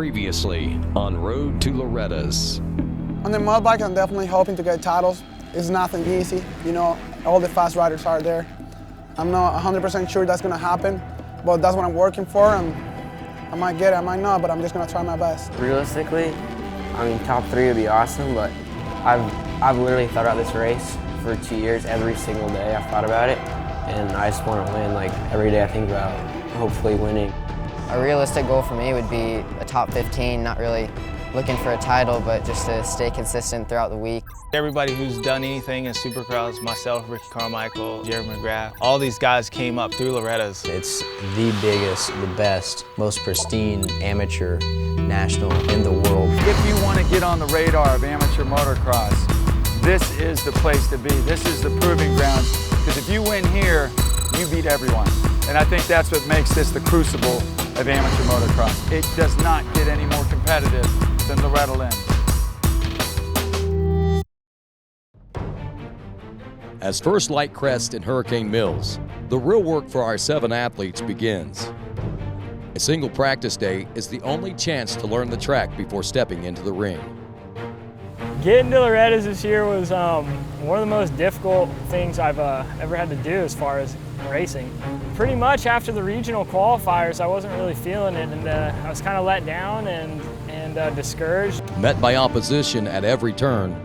Previously on Road to Loretta's. On the mud bike, I'm definitely hoping to get titles. It's nothing easy. You know, all the fast riders are there. I'm not 100% sure that's going to happen, but that's what I'm working for. And I might get it, I might not, but I'm just going to try my best. Realistically, I mean, top 3 would be awesome, but I've literally thought about this race for 2 years. Every single day I've thought about it, and I just want to win. Like, every day I think about hopefully winning. A realistic goal for me would be a top 15, not really looking for a title, but just to stay consistent throughout the week. Everybody who's done anything in Supercross, myself, Ricky Carmichael, Jerry McGrath, all these guys came up through Loretta's. It's the biggest, the best, most pristine amateur national in the world. If you want to get on the radar of amateur motocross, this is the place to be. This is the proving grounds, because if you win here, you beat everyone. And I think that's what makes this the crucible of amateur motocross. It does not get any more competitive than Loretta Lynn. As First Light crests in Hurricane Mills, the real work for our 7 athletes begins. A single practice day is the only chance to learn the track before stepping into the ring. Getting to Loretta's this year was one of the most difficult things I've ever had to do as far as racing. Pretty much after the regional qualifiers, I wasn't really feeling it, and I was kind of let down and discouraged. Met by opposition at every turn,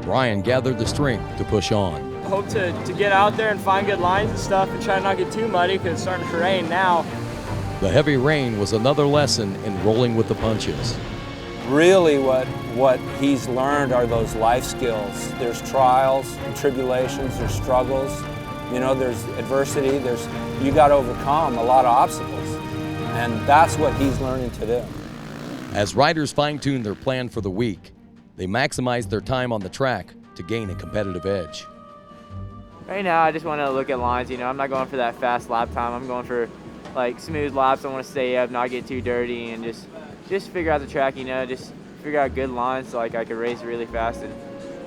Brian gathered the strength to push on. I hope to get out there and find good lines and stuff and try not to get too muddy because it's starting to rain now. The heavy rain was another lesson in rolling with the punches. Really what he's learned are those life skills. There's trials and tribulations, there's struggles, you know, there's adversity, you got to overcome a lot of obstacles. And that's what he's learning to do. As riders fine-tune their plan for the week, they maximize their time on the track to gain a competitive edge. Right now, I just want to look at lines. You know, I'm not going for that fast lap time. I'm going for like smooth laps. I want to stay up, not get too dirty, and just figure out the track. You know, just figure out good lines so like I could race really fast and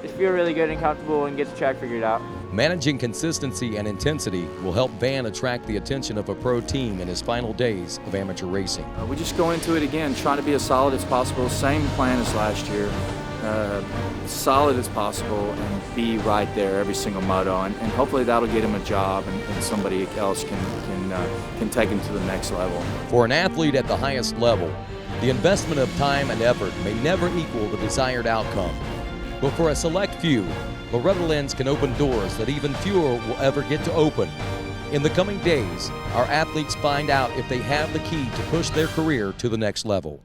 just feel really good and comfortable and get the track figured out. Managing consistency and intensity will help Van attract the attention of a pro team in his final days of amateur racing. We just go into it again, trying to be as solid as possible. Same plan as last year. Solid as possible and be right there every single moto, and hopefully that'll get him a job and somebody else can take him to the next level. For an athlete at the highest level, the investment of time and effort may never equal the desired outcome. But for a select few, Loretta Lynn's can open doors that even fewer will ever get to open. In the coming days, our athletes find out if they have the key to push their career to the next level.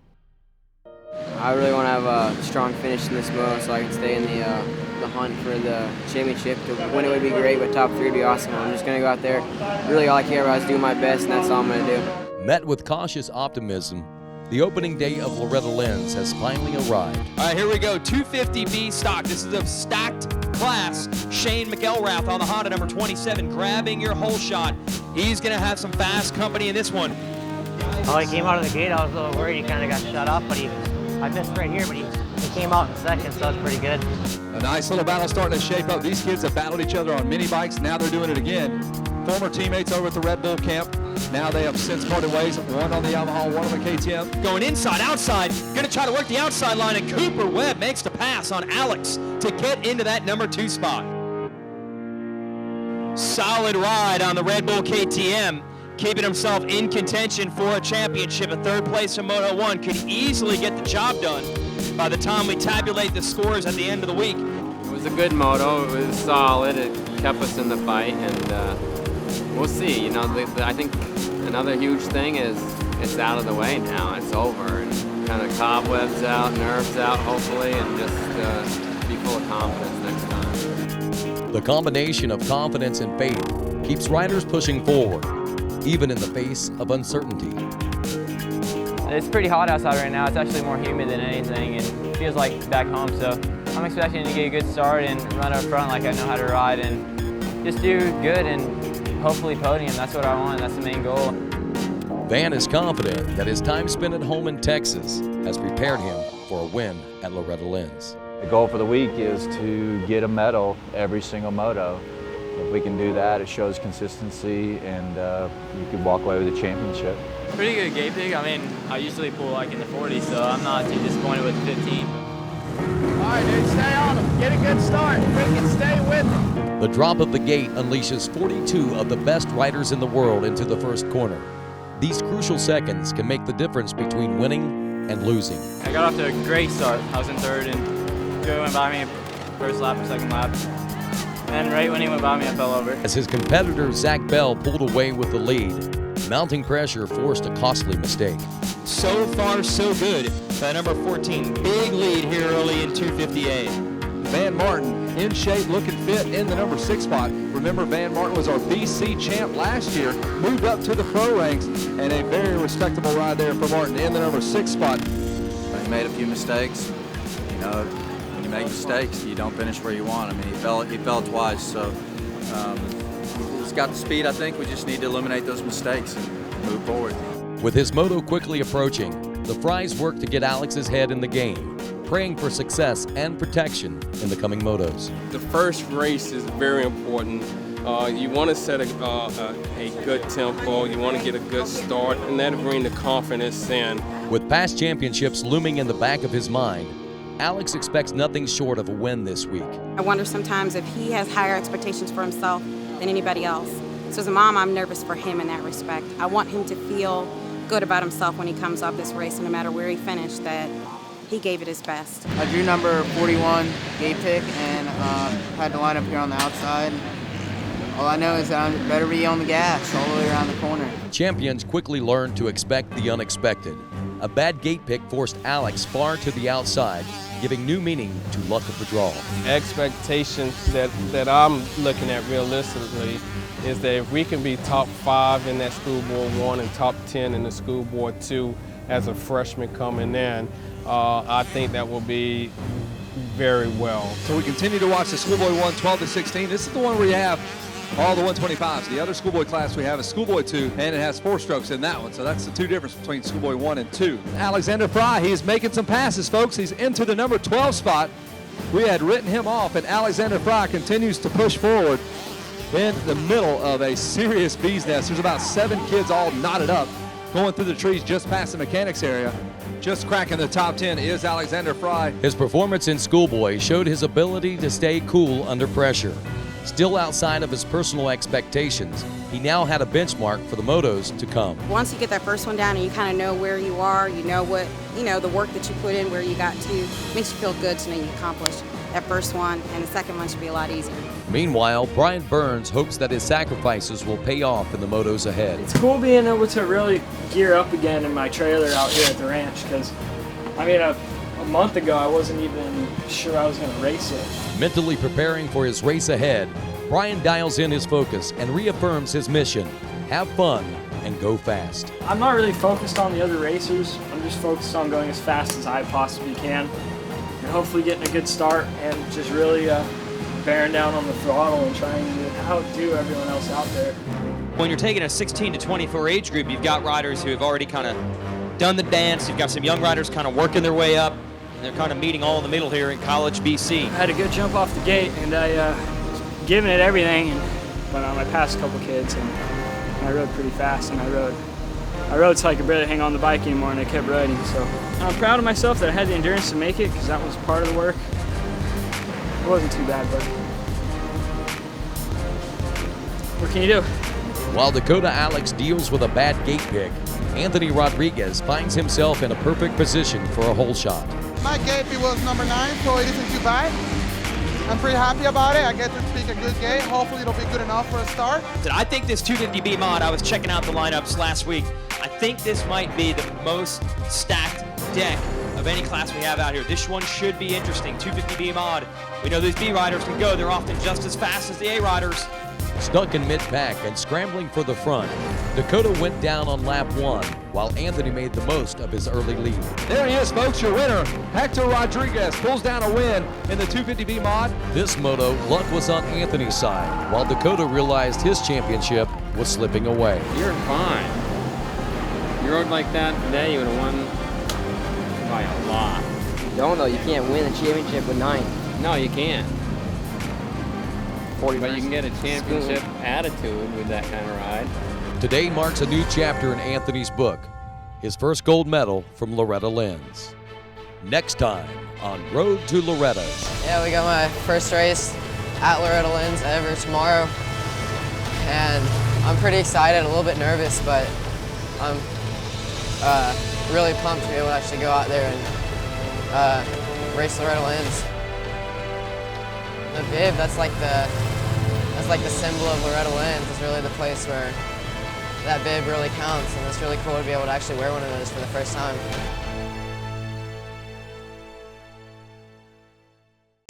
I really want to have a strong finish in this moto so I can stay in the hunt for the championship. To win it would be great, but top 3 would be awesome. I'm just going to go out there. Really all I care about is do my best, and that's all I'm going to do. Met with cautious optimism, the opening day of Loretta Lynn's has finally arrived. All right, here we go, 250B stock. This is a stacked class. Shane McElrath on the Honda number 27, grabbing your whole shot. He's going to have some fast company in this one. Oh, he came out of the gate. I was a little worried. He kind of got shut off, but I missed right here, but he came out in second, so that's pretty good. A nice little battle starting to shape up. These kids have battled each other on mini bikes. Now they're doing it again. Former teammates over at the Red Bull camp. Now they have since parted ways. One on the Yamaha, one on the KTM. Going inside, outside. Going to try to work the outside line, and Cooper Webb makes the pass on Alex to get into that number 2 spot. Solid ride on the Red Bull KTM. Keeping himself in contention for a championship. A 3rd place in Moto 1 could easily get the job done by the time we tabulate the scores at the end of the week. It was a good moto. It was solid. It kept us in the fight, and we'll see. You know, I think another huge thing is it's out of the way now. It's over, and kind of cobwebs out, nerves out, hopefully, and just be full of confidence next time. The combination of confidence and faith keeps riders pushing forward, even in the face of uncertainty. It's pretty hot outside right now. It's actually more humid than anything, and it feels like back home. So I'm expecting to get a good start and run up front like I know how to ride, and just do good and hopefully podium. That's what I want. That's the main goal. Van is confident that his time spent at home in Texas has prepared him for a win at Loretta Lynn's. The goal for the week is to get a medal every single moto. If we can do that, it shows consistency, and you could walk away with a championship. Pretty good gate pick. I mean, I usually pull like in the 40s, so I'm not too disappointed with the 15. All right, dude, stay on them. Get a good start. Freaking stay with them. The drop of the gate unleashes 42 of the best riders in the world into the first corner. These crucial seconds can make the difference between winning and losing. I got off to a great start. I was in third, and Joey went by me first lap or second lap. And right when he went by me, I fell over. As his competitor Zach Bell pulled away with the lead, mounting pressure forced a costly mistake. So far, so good. By number 14, big lead here early in 258. Van Martin in shape, looking fit in the number 6 spot. Remember, Van Martin was our BC champ last year, moved up to the pro ranks, and a very respectable ride there for Martin in the number 6 spot. He made a few mistakes. You know, when you make mistakes, you don't finish where you want. I mean, he fell twice, so he's got the speed. I think we just need to eliminate those mistakes and move forward. With his moto quickly approaching, the Fries work to get Alex's head in the game, praying for success and protection in the coming motos. The first race is very important. You want to set a good tempo, you want to get a good start, and that'll bring the confidence in. With past championships looming in the back of his mind, Alex expects nothing short of a win this week. I wonder sometimes if he has higher expectations for himself than anybody else. So as a mom, I'm nervous for him in that respect. I want him to feel good about himself when he comes off this race, and no matter where he finished, that he gave it his best. I drew number 41 gate pick and had to line up here on the outside. All I know is that I better be on the gas all the way around the corner. Champions quickly learn to expect the unexpected. A bad gate pick forced Alex far to the outside, giving new meaning to luck of the draw. Expectations that I'm looking at realistically is that if we can be top 5 in that schoolboy 1 and top 10 in the schoolboy 2 as a freshman coming in, I think that will be very well. So we continue to watch the schoolboy 1, 12 to 16. This is the one where you have all the 125s. The other schoolboy class we have is schoolboy 2, and it has 4 strokes in that one. So that's the 2 difference between schoolboy 1 and 2. Alexander Fry, he's making some passes, folks. He's into the number 12 spot. We had written him off, and Alexander Fry continues to push forward in the middle of a serious bee's nest. There's about 7 kids all knotted up, going through the trees just past the mechanics area. Just cracking the top 10 is Alexander Fry. His performance in schoolboy showed his ability to stay cool under pressure. Still outside of his personal expectations, he now had a benchmark for the motos to come. Once you get that first one down and you kind of know where you are, you know what, the work that you put in, where you got to, makes you feel good to know you accomplished that first one, and the second one should be a lot easier. Meanwhile, Brian Burns hopes that his sacrifices will pay off in the motos ahead. It's cool being able to really gear up again in my trailer out here at the ranch, because I mean, a month ago I wasn't even sure I was going to race it. Mentally preparing for his race ahead, Brian dials in his focus and reaffirms his mission: have fun and go fast. I'm not really focused on the other racers. I'm just focused on going as fast as I possibly can, and hopefully getting a good start and just really bearing down on the throttle and trying to outdo everyone else out there. When you're taking a 16 to 24 age group, you've got riders who have already kind of done the dance. You've got some young riders kind of working their way up, and they're kind of meeting all in the middle here in College, BC. I had a good jump off the gate, and I giving it everything, but I passed a couple kids, and I rode pretty fast, and I rode so I could barely hang on the bike anymore, and I kept riding. So I'm proud of myself that I had the endurance to make it, because that was part of the work. It wasn't too bad, but what can you do? While Dakota Alex deals with a bad gate pick, Anthony Rodriguez finds himself in a perfect position for a hole shot. My gate was number 9, so it isn't too bad. I'm pretty happy about it. I get to pick a good gate. Hopefully it'll be good enough for a start. I think this 250B mod, I was checking out the lineups last week. I think this might be the most stacked deck of any class we have out here. This one should be interesting. 250B mod. We know these B riders can go. They're often just as fast as the A riders. Stuck in mid-pack and scrambling for the front, Dakota went down on lap 1, while Anthony made the most of his early lead. There he is, folks, your winner. Hector Rodriguez pulls down a win in the 250B mod. This moto, luck was on Anthony's side, while Dakota realized his championship was slipping away. You're fine. You rode like that today, you would have won by a lot. Don't though, you can't win a championship with 9. No, you can't. 40 but you can get a championship attitude with that kind of ride. Today marks a new chapter in Anthony's book, his first gold medal from Loretta Lynn's. Next time on Road to Loretta. Yeah, we got my first race at Loretta Lynn's ever tomorrow, and I'm pretty excited, a little bit nervous, but I'm really pumped to be able to actually go out there and race Loretta Lynn's. The bib, that's like the symbol of Loretta Lynn's. It's really the place where that bib really counts, and it's really cool to be able to actually wear one of those for the first time.